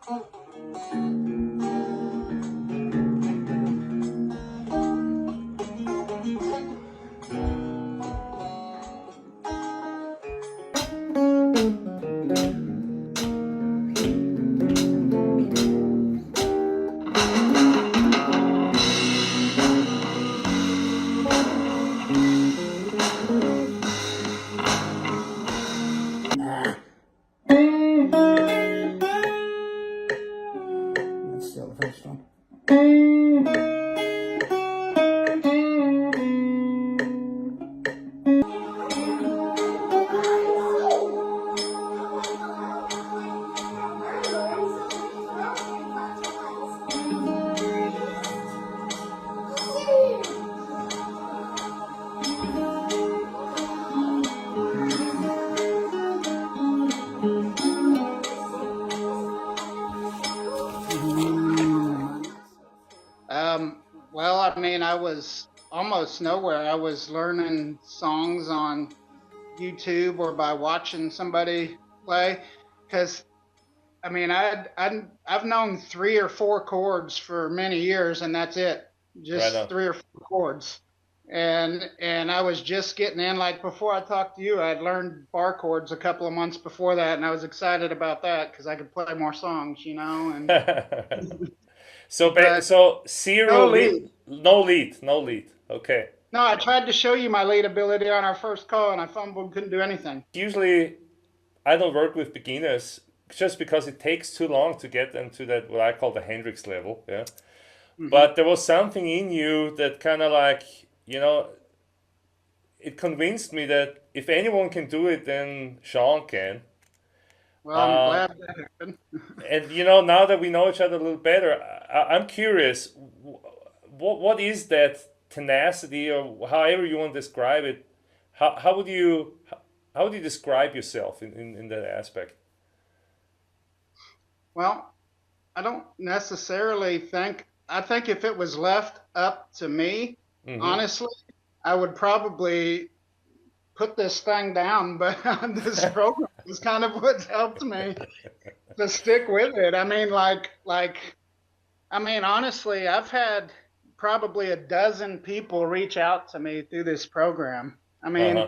That's still the first one. Well, I mean, I was almost nowhere. I was learning songs on YouTube or by watching somebody play. Because I mean, I've known 3 or 4 chords for many years, and that's it. Just 3 or 4 chords. And I was just getting in. Like before I talked to you, I'd learned bar chords a couple of months before that, and I was excited about that because I could play more songs, you know. And So but so zero no lead, lead. no lead. Okay. No, I tried to show you my lead ability on our first call, and I fumbled, couldn't do anything. Usually, I don't work with beginners just because it takes too long to get them to that what I call the Hendrix level. Yeah. But there was something in you that kind of like, you know, it convinced me that if anyone can do it, then Shawn can. Well, I'm glad that happened. And you know, now that we know each other a little better, I'm curious, what is that tenacity, or however you want to describe it? How would you describe yourself in that aspect? Well, I don't necessarily think, I think if it was left up to me, honestly, I would probably put this thing down, but this program is kind of what's helped me to stick with it. I mean, I mean, honestly, I've had probably a dozen people reach out to me through this program. I mean,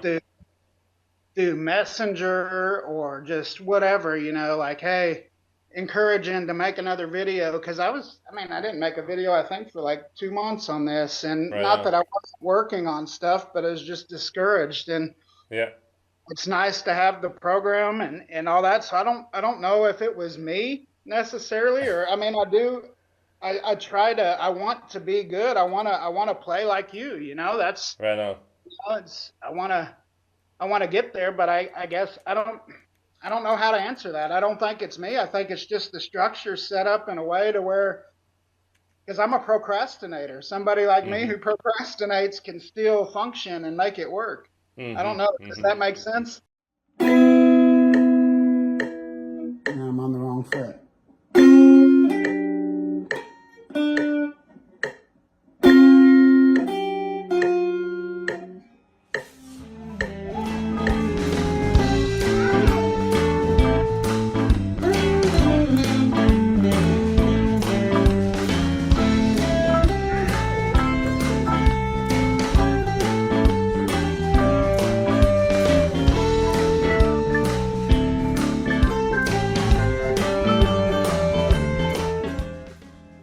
through Messenger or just whatever, you know, like, hey, encouraging to make another video. Because I mean, I didn't make a video, I think, for like 2 months on this. And not that I wasn't working on stuff, but I was just discouraged. And Yeah. it's nice to have the program and all that. So I don't know if it was me necessarily, or I mean, I try to, I want to be good. I want to play like you know, that's, Right on. you know, it's, I want to get there, but I guess I don't know how to answer that. I don't think it's me. I think it's just the structure set up in a way to where, because I'm a procrastinator. Somebody like me who procrastinates can still function and make it work. I don't know. Does that make sense? No, I'm on the wrong foot.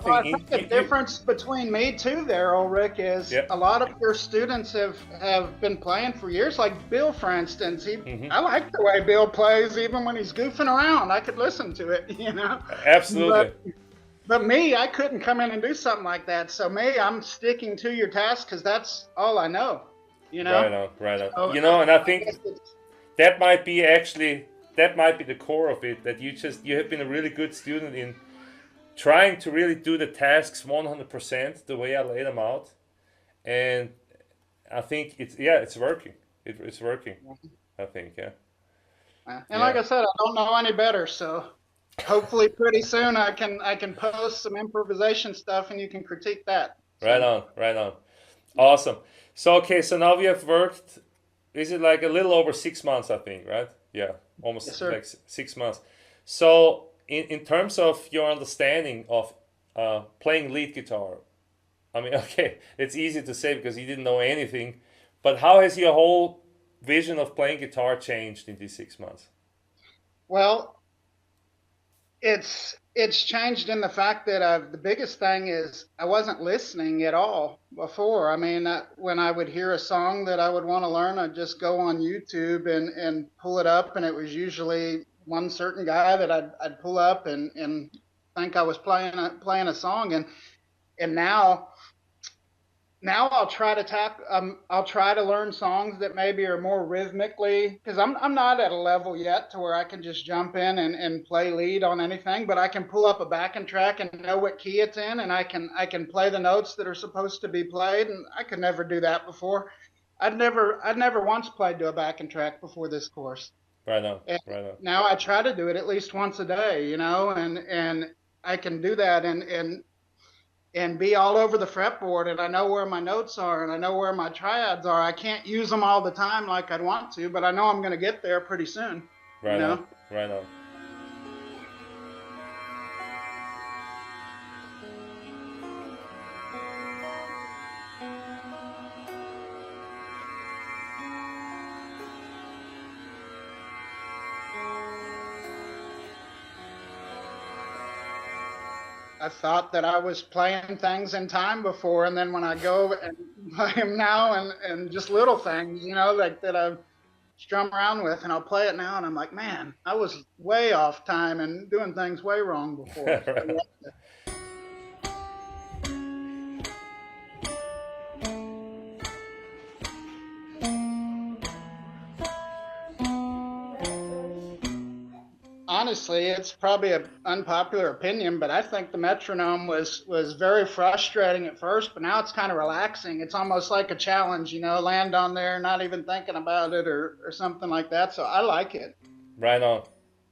Well, I think the difference between me too there, Ulrich, is a lot of your students have been playing for years. Like Bill, for instance, I like the way Bill plays, even when he's goofing around. I could listen to it, you know. Absolutely. But me, I couldn't come in and do something like that. So me, I'm sticking to your task because that's all I know, you know. Right on. So, you know, and I think that might be the core of it. That you have been a really good student in trying to really do the tasks 100% the way I laid them out, and I think it's working. It's working. I think, yeah. And like I said, I don't know any better, so hopefully pretty soon I can post some improvisation stuff and you can critique that. Right on. Awesome. So so now we have worked. Is it like a little over 6 months? I think, right? Yeah, almost like 6 months. So in terms of your understanding of playing lead guitar, I mean, okay, it's easy to say because you didn't know anything, but how has your whole vision of playing guitar changed in these 6 months? Well, it's changed in the fact that the biggest thing is I wasn't listening at all before. I mean, when I would hear a song that I would want to learn, I'd just go on YouTube and pull it up, and it was usually one certain guy that I'd pull up and think I was playing a song, and now I'll try to learn songs that maybe are more rhythmically, because I'm not at a level yet to where I can just jump in and play lead on anything, but I can pull up a backing track and know what key it's in, and I can play the notes that are supposed to be played, and I could never do that before. I'd never once played to a backing track before this course. Right on, And right on. now I try to do it at least once a day, and I can do that and be all over the fretboard, and I know where my notes are, and I know where my triads are. I can't use them all the time like I'd want to, but I know I'm going to get there pretty soon. Right on, right on. I thought that I was playing things in time before, and then when I go and play them now, and just little things, like that I've strum around with, and I'll play it now, and I'm like, man, I was way off time and doing things way wrong before. Right. Honestly, it's probably an unpopular opinion, but I think the metronome was very frustrating at first, but now it's kind of relaxing. It's almost like a challenge, land on there, not even thinking about it or something like that. So I like it. Right on,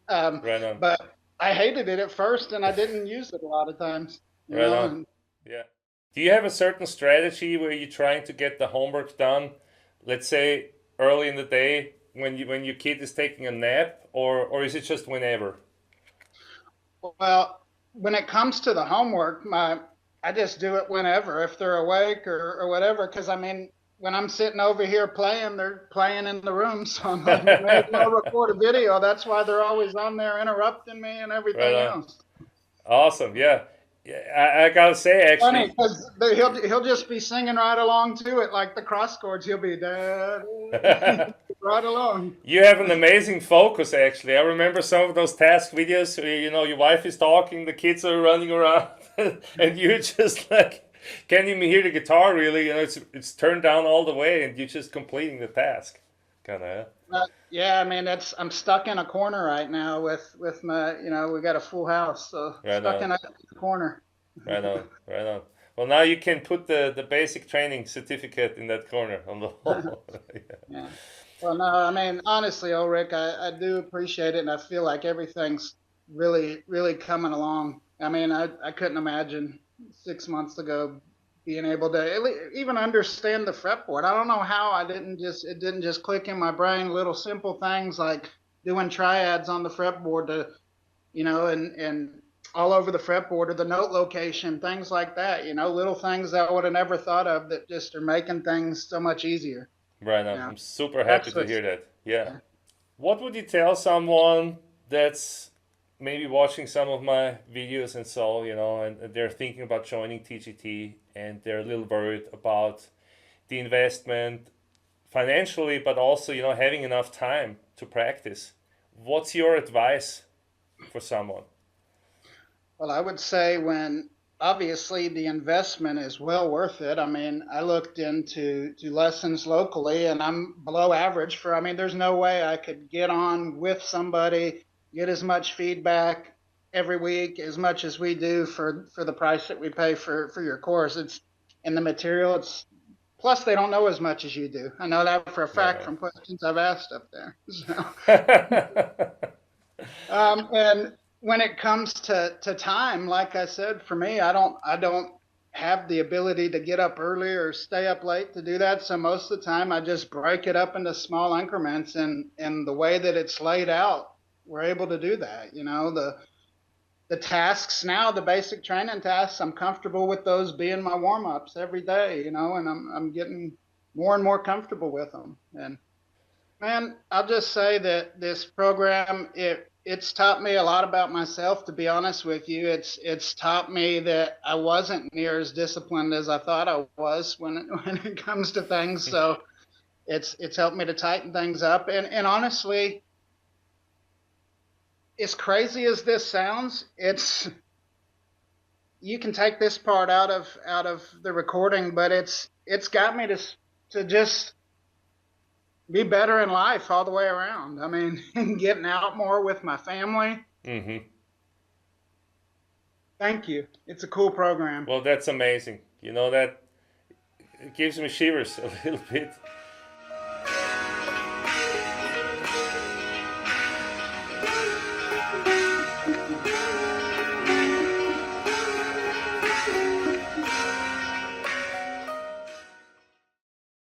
right on, But I hated it at first, and I didn't use it a lot of times, right on. And Yeah. Do you have a certain strategy where you're trying to get the homework done, let's say early in the day when your kid is taking a nap, or is it just whenever? well, when it comes to the homework, I just do it whenever, if they're awake or whatever. Because I mean, when I'm sitting over here playing, they're playing in the room, so I'm like, may as well record a video. That's why they're always on there interrupting me and Right everything on. else. Awesome. Yeah. Yeah, I gotta say Funny, actually, because he'll just be singing right along to it, like the cross chords. He'll be da, right along. you have an amazing focus actually. I remember some of those task videos where your wife is talking, the kids are running around, and you just like can't even hear the guitar really. It's turned down all the way, and you're just completing the task. Kind of. Yeah, I mean I'm stuck in a corner right now with my we got a full house, so Right stuck on. in a corner. Right on. Right on. Well, now you can put the basic training certificate in that corner on the wall. Yeah. Yeah. Well, no, I mean honestly, Ulrich, I do appreciate it, and I feel like everything's really coming along. I mean, I couldn't imagine 6 months ago being able to even understand the fretboard. I don't know how it didn't just click in my brain. Little simple things like doing triads on the fretboard to and all over the fretboard, or the note location, things like that. Little things that I would have never thought of that just are making things so much easier. Right You on. know, I'm super happy that's to what's hear that. Yeah. yeah. What would you tell someone that's maybe watching some of my videos and so, and they're thinking about joining TGT and they're a little worried about the investment financially, but also, having enough time to practice. What's your advice for someone? Well, I would say when obviously the investment is well worth it. I mean, I looked into lessons locally, and I'm below average for. I mean, there's no way I could get on with somebody, get as much feedback every week as much as we do for the price that we pay for your course. It's in the material. It's plus they don't know as much as you do. I know that for a fact Right from questions I've asked up there. So. on. And when it comes to time, like I said, for me, I don't have the ability to get up early or stay up late to do that. So most of the time, I just break it up into small increments, and the way that it's laid out, we're able to do that. The the tasks now, the basic training tasks, I'm comfortable with those being my warm-ups every day, you know, and I'm getting more and more comfortable with them. And man, I'll just say that this program, it's taught me a lot about myself, to be honest with you. It's taught me that I wasn't near as disciplined as I thought I was when it comes to things. So it's helped me to tighten things up. And honestly, as crazy as this sounds, you can take this part out of the recording, but it's got me to just be better in life all the way around. I mean, getting out more with my family. Mm-hmm. Thank you. It's a cool program. Well, that's amazing. You know, that it gives me shivers a little bit.